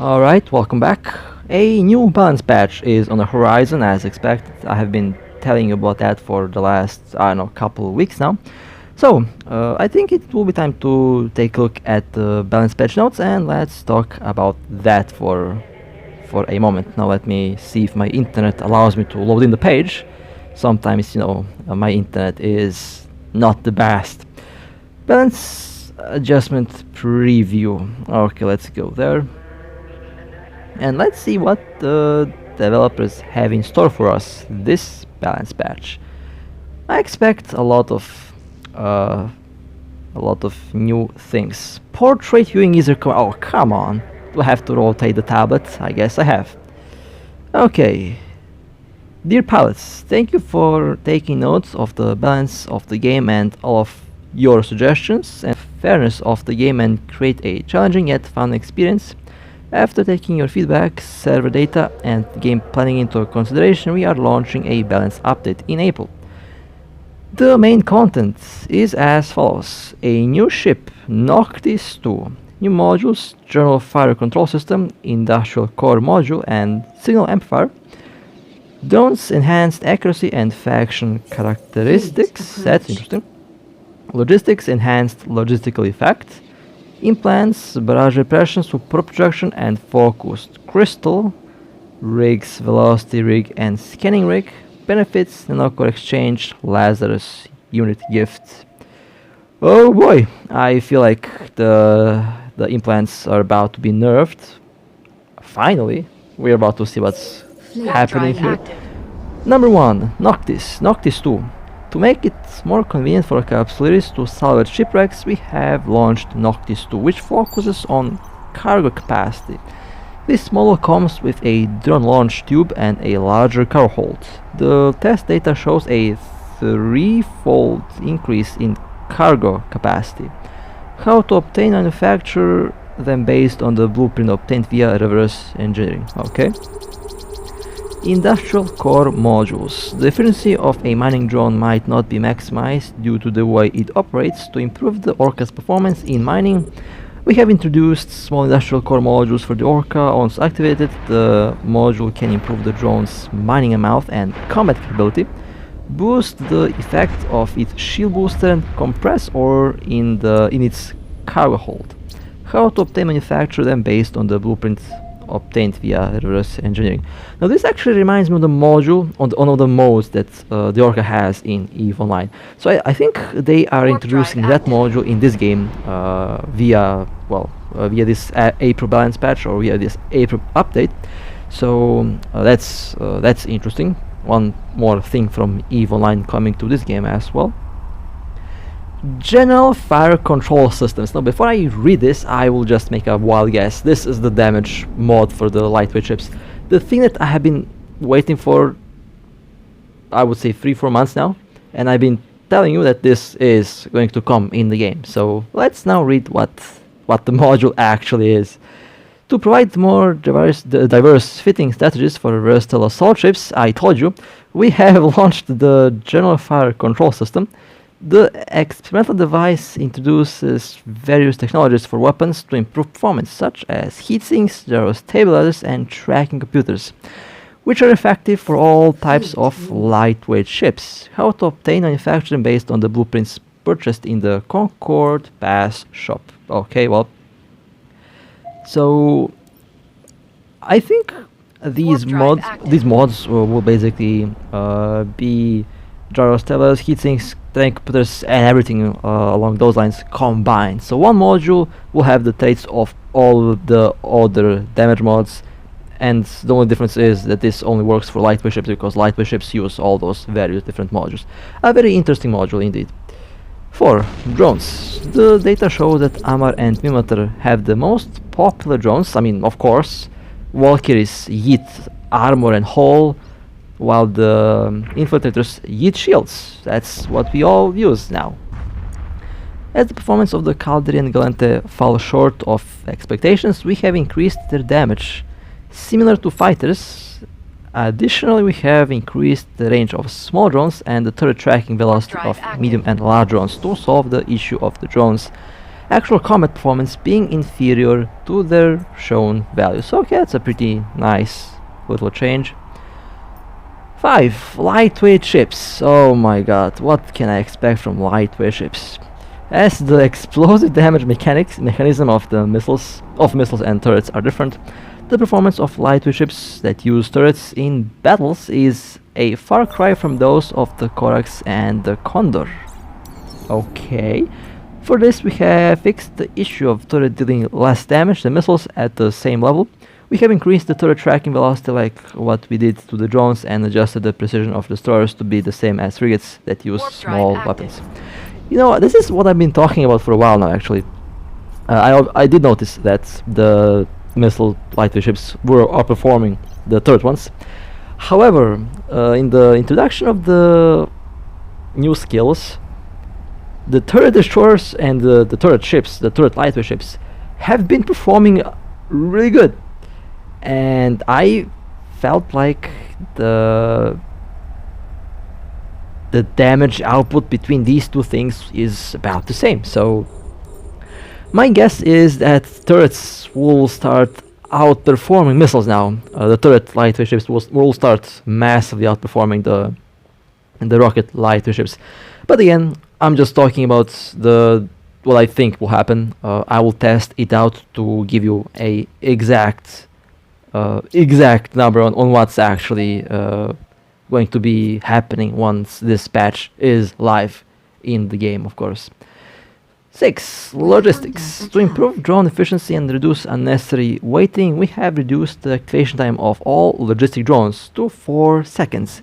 Alright, welcome back. A new balance patch is on the horizon as expected. I have been telling you about that for the last, I don't know, couple of weeks now. So, I think it will be time to take a look at the balance patch notes and let's talk about that for a moment. Now let me see if my internet allows me to load in the page. Sometimes, my internet is not the best. Balance adjustment preview. Okay, let's go there. And let's see what the developers have in store for us this balance patch. I expect a lot of new things. Portrait viewing is oh, come on. Do I have to rotate the tablet? I guess I have. Okay. Dear pilots, thank you for taking notes of the balance of the game and all of your suggestions and fairness of the game and create a challenging yet fun experience. After taking your feedback, server data and game planning into consideration, we are launching a balance update in April. The main content is as follows: a new ship, Noctis 2, new modules, General Fire Control System, Industrial Core Module and Signal Amplifier, drones, enhanced accuracy and faction characteristics, that's interesting, logistics, enhanced logistical effect, implants, barrage repression, super projection and focused crystal, rigs, velocity rig and scanning rig, benefits, nanocore exchange, Lazarus unit gift. Oh boy, I feel like the implants are about to be nerfed. Finally, we're about to see what's happening here. Number 1, Noctis 2. To make it more convenient for Capsuleers to salvage shipwrecks, we have launched Noctis 2, which focuses on cargo capacity. This model comes with a drone launch tube and a larger cargo hold. The test data shows a 3-fold increase in cargo capacity. How to obtain and manufacture them based on the blueprint obtained via reverse engineering. Okay. Industrial core modules. The efficiency of a mining drone might not be maximized due to the way it operates. To improve the Orca's performance in mining, we have introduced small industrial core modules for the Orca. Once activated, the module can improve the drone's mining amount and combat capability, boost the effect of its shield booster and compress ore in its cargo hold. How to obtain and manufacture them based on the blueprint obtained via reverse engineering. Now this actually reminds me of the module on one of the modes that the Orca has in EVE Online. So I think they are introducing that module in this game via this April balance patch or via this April update. So that's interesting. One more thing from EVE Online coming to this game as well. General Fire Control Systems. Now before I read this, I will just make a wild guess. This is the damage mod for the lightweight ships. The thing that I have been waiting for, I would say 3-4 months now, and I've been telling you that this is going to come in the game. So let's now read what the module actually is. To provide more diverse fitting strategies for versatile assault ships, I told you, we have launched the General Fire Control System. The experimental device introduces various technologies for weapons to improve performance, such as heatsinks, gyro stabilizers, and tracking computers, which are effective for all types of lightweight ships. How to obtain and manufacture them based on the blueprints purchased in the Concord Pass shop. Okay, well, so I think these mods will basically be gyro stabilizers, heatsinks, tracking computers and everything along those lines combined. So one module will have the traits of all the other damage mods, and the only difference is that this only works for lightweight ships because lightweight ships use all those various different modules. A very interesting module indeed. 4. Drones. The data show that Amar and Mimater have the most popular drones. I mean, of course, Valkyries yeet armor and hull, while the infiltrators yeet shields. That's what we all use now. As the performance of the Calderi and Galente fall short of expectations, we have increased their damage. Similar to fighters, additionally we have increased the range of small drones and the turret tracking velocity of medium and large drones to solve the issue of the drones actual combat performance being inferior to their shown values. Okay, that's a pretty nice little change. 5. Lightweight ships. Oh my god, what can I expect from lightweight ships? As the explosive damage mechanism of the missiles and turrets are different, the performance of lightweight ships that use turrets in battles is a far cry from those of the Corax and the Condor. Okay. For this, we have fixed the issue of turret dealing less damage than missiles at the same level. We have increased the turret tracking velocity like what we did to the drones and adjusted the precision of destroyers to be the same as frigates that use small weapons. You know, this is what I've been talking about for a while now, actually. I did notice that the missile lightweight ships were outperforming the turret ones. However, in the introduction of the new skills, the turret destroyers and the turret ships, the turret lightweight ships, have been performing really good. And I felt like the damage output between these two things is about the same. So my guess is that turrets will start outperforming missiles now. The turret lightweight ships will start massively outperforming the rocket lightweight ships. But again, I'm just talking about what I think will happen. I will test it out to give you a exact number on what's actually going to be happening once this patch is live in the game, of course. 6. Logistics. To improve drone efficiency and reduce unnecessary waiting, we have reduced the activation time of all logistic drones to 4 seconds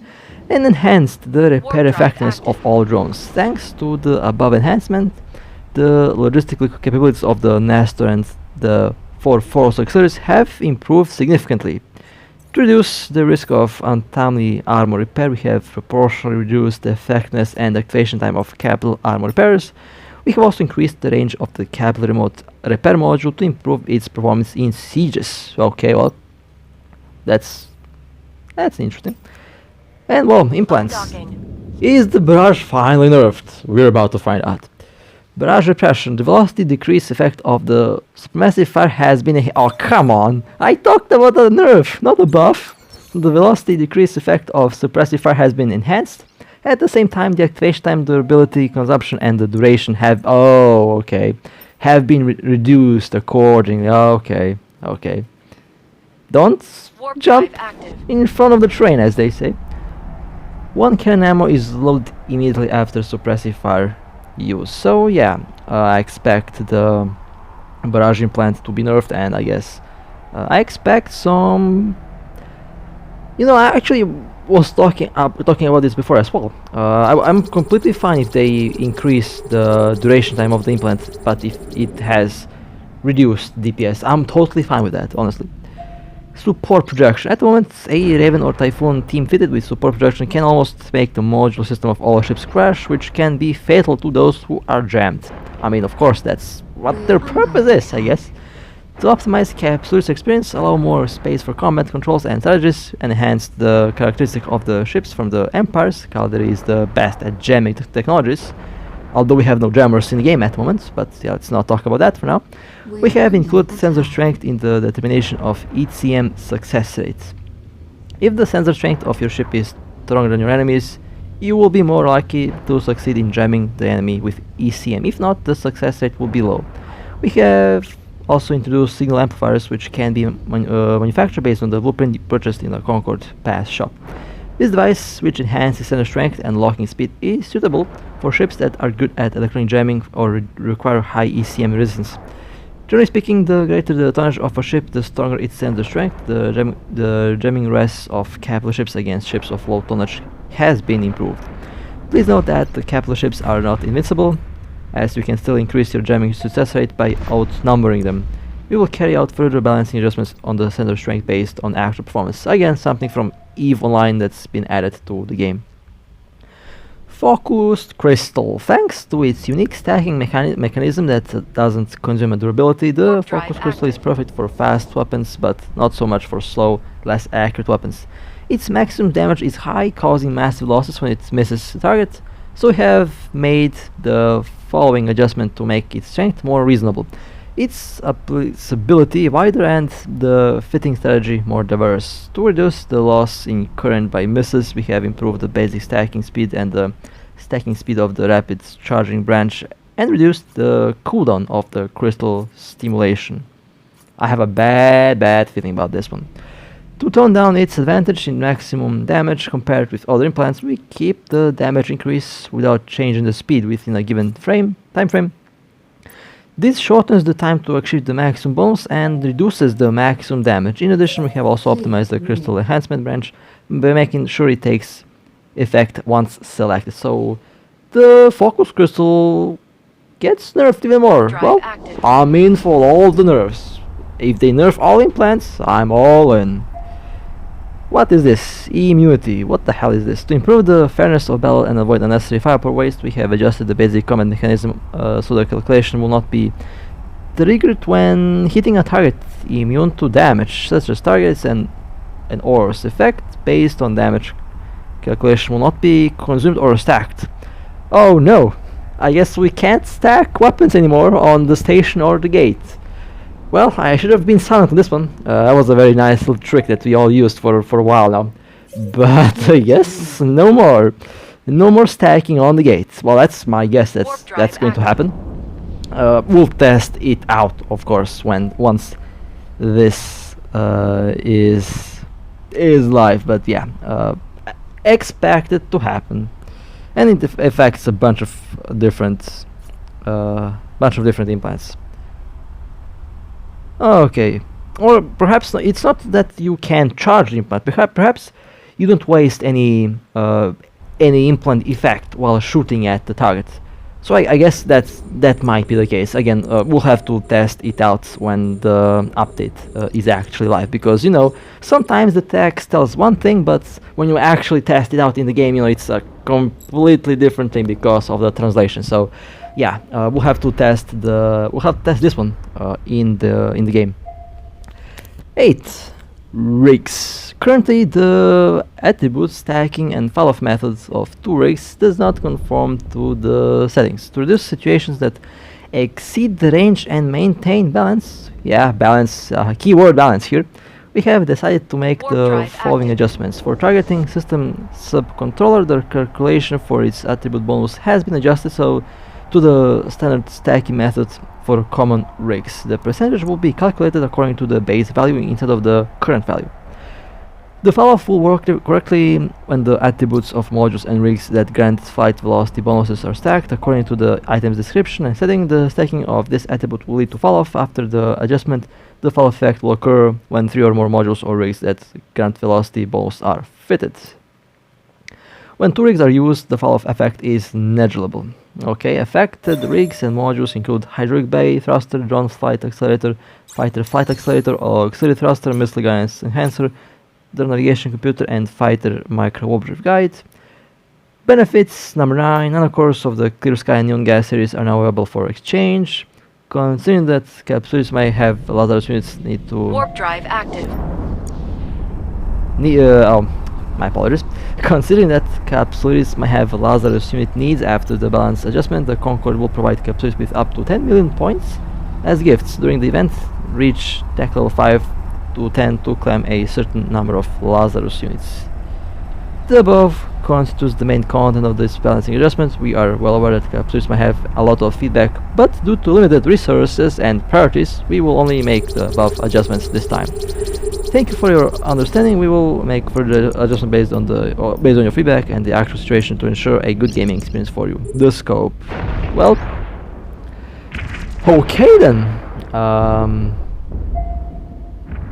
and enhanced the repair effectiveness of all drones. Thanks to the above enhancement, the logistical capabilities of the Nestor and the 446 Capsuleers have improved significantly. To reduce the risk of untimely armor repair, we have proportionally reduced the effectiveness and activation time of capital armor repairs. We have also increased the range of the capital remote repair module to improve its performance in sieges. Okay, well, that's interesting. And well, implants. Is the barrage finally nerfed? We're about to find out. Barrage repression. The velocity decrease effect of the supermassive fire has been oh, come on! I talked about a nerf, not a buff. The velocity decrease effect of suppressive fire has been enhanced. At the same time, the activation time, durability, consumption, and the duration have have been reduced accordingly. Okay. Don't jump in front of the train, as they say. 1 cannon ammo is loaded immediately after suppressive fire use. So yeah, I expect the barrage implant to be nerfed, and I guess I expect some. You know, I actually was talking about this before as well. I'm completely fine if they increase the duration time of the implant, but if it has reduced DPS, I'm totally fine with that, honestly. Support projection. At the moment, a Raven or Typhoon team fitted with support projection can almost make the modular system of all ships crash, which can be fatal to those who are jammed. I mean, of course, that's what their purpose is, I guess. To optimize Capsuleers experience, allow more space for combat controls and strategies, and enhance the characteristic of the ships from the Empires. Caldery is the best at jamming technologies, although we have no jammers in the game at the moment, but yeah, let's not talk about that for now. We have included sensor strength in the determination of ECM success rate. If the sensor strength of your ship is stronger than your enemies, you will be more likely to succeed in jamming the enemy with ECM. If not, the success rate will be low. We have also introduced signal amplifiers, which can be manufactured based on the blueprint purchased in the Concord Pass shop. This device, which enhances sensor strength and locking speed, is suitable for ships that are good at electronic jamming or require high ECM resistance. Generally speaking, the greater the tonnage of a ship, the stronger its sensor strength. The jamming rest of capital ships against ships of low tonnage has been improved. Please note that the capital ships are not invincible, as you can still increase your jamming success rate by outnumbering them. We will carry out further balancing adjustments on the sensor strength based on actual performance. Again, something from EVE Online that's been added to the game. Focused Crystal. Thanks to its unique stacking mechanism that doesn't consume durability, the Focused Crystal is perfect for fast weapons, but not so much for slow, less accurate weapons. Its maximum damage is high, causing massive losses when it misses the target, so we have made the following adjustment to make its strength more reasonable, its applicability wider, and the fitting strategy more diverse. To reduce the loss in current by misses, we have improved the basic stacking speed and the stacking speed of the rapid charging branch, and reduced the cooldown of the crystal stimulation. I have a bad feeling about this one. To tone down its advantage in maximum damage compared with other implants, we keep the damage increase without changing the speed within a given time frame. This shortens the time to achieve the maximum bonus and reduces the maximum damage. In addition, we have also optimized the crystal enhancement branch by making sure it takes effect once selected. So the focus crystal gets nerfed even more. Well, I'm in for all the nerfs. If they nerf all implants, I'm all in. What is this? Immunity. What the hell is this? To improve the fairness of battle and avoid unnecessary firepower waste, we have adjusted the basic combat mechanism so the calculation will not be triggered when hitting a target immune to damage, such as targets and an OR's effect based on damage. Calculation will not be consumed or stacked. Oh no! I guess we can't stack weapons anymore on the station or the gate. Well, I should have been silent on this one. That was a very nice little trick that we all used for a while now. But yes, no more. No more stacking on the gates. Well, that's my guess that's going to happen. We'll test it out, of course, once this is live. But yeah, expect it to happen, and it affects a bunch of different implants. Okay, or perhaps it's not that you can't charge the implant. Perhaps you don't waste any implant effect while shooting at the target. So I guess that might be the case. Again, we'll have to test it out when the update is actually live, because sometimes the text tells one thing, but when you actually test it out in the game, it's a completely different thing because of the translation. So yeah, we'll have to test this one in the game. 8. Rigs. Currently, the attribute stacking and fall-off methods of 2 rigs does not conform to the settings. To reduce situations that exceed the range and maintain balance, balance, keyword balance here, we have decided to make the following adjustments. For targeting system subcontroller, the calculation for its attribute bonus has been adjusted to the standard stacking method for common rigs. The percentage will be calculated according to the base value instead of the current value. The fall-off will work correctly when the attributes of modules and rigs that grant flight velocity bonuses are stacked according to the item's description and setting. The stacking of this attribute will lead to fall-off. After the adjustment, the fall effect will occur when 3 or more modules or rigs that grant velocity bonus are fitted. When 2 rigs are used, the fall-off effect is negligible. Okay, affected rigs and modules include hydraulic bay, thruster, drone flight accelerator, fighter flight accelerator, auxiliary thruster, missile guidance enhancer, the navigation computer, and fighter micro object guide. Benefits number 9. Nanocores of the Clear Sky and Neon Gas series are now available for exchange. Considering that Capsuleers may have Lazarus units need to... Warp drive active. My apologies. Considering that Capsuleers may have Lazarus unit needs after the balance adjustment, the Concord will provide Capsuleers with up to 10 million points as gifts during the event. Reach tech level 5 to 10 to claim a certain number of Lazarus units. The above constitutes the main content of this balancing adjustment. We are well aware that Capsuleers may have a lot of feedback, but due to limited resources and priorities, we will only make the above adjustments this time. Thank you for your understanding. We will make further adjustment based on your feedback and the actual situation to ensure a good gaming experience for you. The scope. Well, okay then.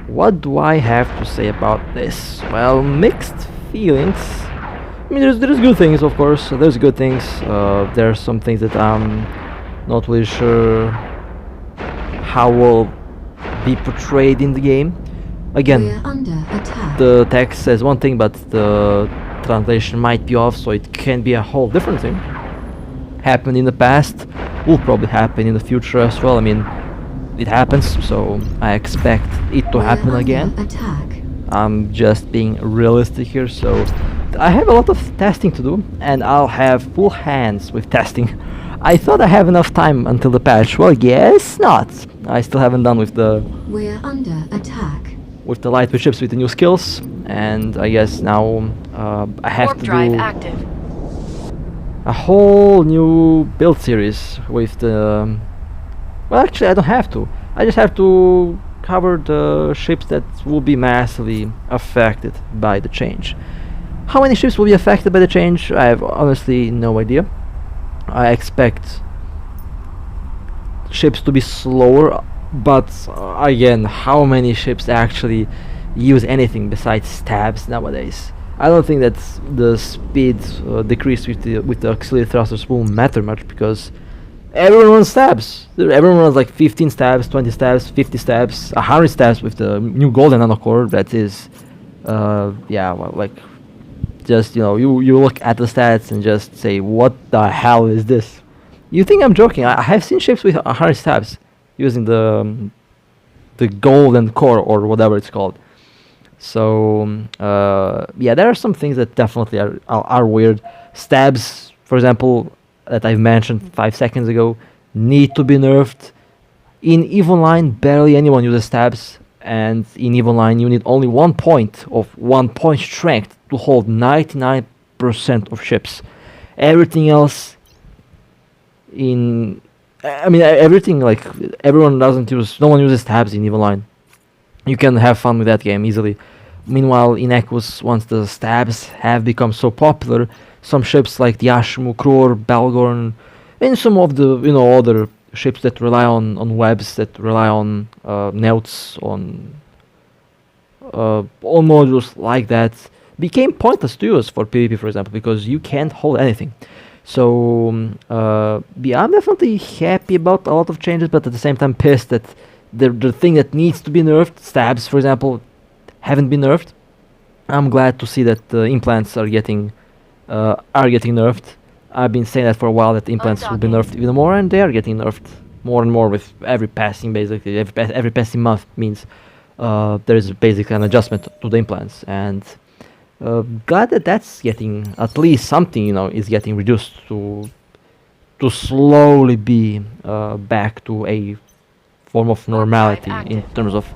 What do I have to say about this? Well, mixed feelings. I mean, there's good things, of course. There's good things. There are some things that I'm not really sure how will be portrayed in the game. Again, the text says one thing, but the translation might be off, so it can be a whole different thing. Happened in the past, will probably happen in the future as well. I mean, it happens, so I expect it to happen again. I'm just being realistic here, so I have a lot of testing to do, and I'll have full hands with testing. I thought I have enough time until the patch. Well, guess not. I still haven't done with the We're under attack. lightweight ships with the new skills, and I guess now I have Warp to drive do active. a whole new build series with the. Well, actually, I don't have to. I just have to cover the ships that will be massively affected by the change. How many ships will be affected by the change? I have honestly no idea. I expect ships to be slower, but again, how many ships actually use anything besides stabs nowadays? I don't think that the speed decrease with the auxiliary thrusters will matter much, because everyone runs stabs. Everyone runs like 15 stabs, 20 stabs, 50 stabs, 100 stabs with the new golden nanocore. That is, yeah, well, like, just, you look at the stats and just say, what the hell is this? You think I'm joking? I have seen ships with 100 stabs using the golden core or whatever it's called. So yeah, there are some things that definitely are weird. Stabs, for example, that I've mentioned 5 seconds ago, need to be nerfed. In EVE Online, barely anyone uses stabs, and in EVE Online you need only 1 point of 1 point strength to hold 99% of ships. Everything else everything, like, no one uses stabs in EVE Online. You can have fun with that game easily. Meanwhile, in Equus, once the stabs have become so popular, some ships like the Ashmu, Kror, Balgorn, and some of the other ships that rely on webs, that rely on notes, on modules like that, became pointless to use for PvP, for example, because you can't hold anything. So yeah, I'm definitely happy about a lot of changes, but at the same time pissed that the thing that needs to be nerfed, stabs, for example, haven't been nerfed. I'm glad to see that the implants are getting nerfed. I've been saying that for a while, that the implants will be nerfed even more, and they are getting nerfed more and more with every passing. Basically, every passing month means there is basically an adjustment to the implants, and glad that that's getting, at least something, is getting reduced to slowly be back to a form of normality in terms of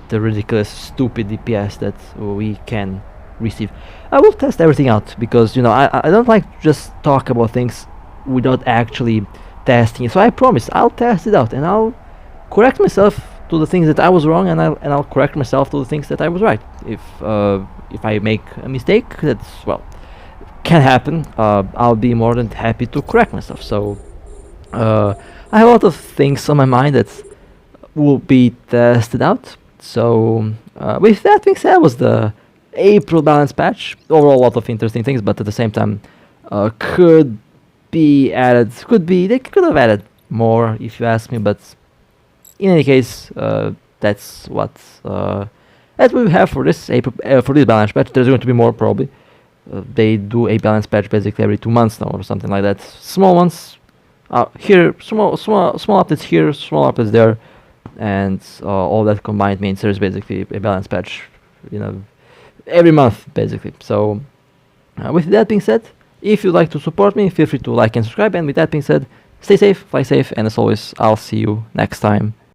the ridiculous, stupid DPS that we can receive. I will test everything out, because I don't like to just talk about things without actually testing it. So I promise I'll test it out, and I'll correct myself to the things that I was wrong, and I'll correct myself to the things that I was right. If I make a mistake, that's, well, can happen. I'll be more than happy to correct myself. So I have a lot of things on my mind that will be tested out. So with that being said, was the April balance patch. Overall, a lot of interesting things, but at the same time, could be added. They could have added more, if you ask me. But in any case, that's what we have for this April, for this balance patch. There's going to be more, probably. They do a balance patch basically every 2 months now, or something like that. Small ones here, small updates here, small updates there, and all that combined means there's basically a balance patch, every month basically. So with that being said, if you'd like to support me, feel free to like and subscribe. And with that being said, stay safe, fly safe, and as always, I'll see you next time.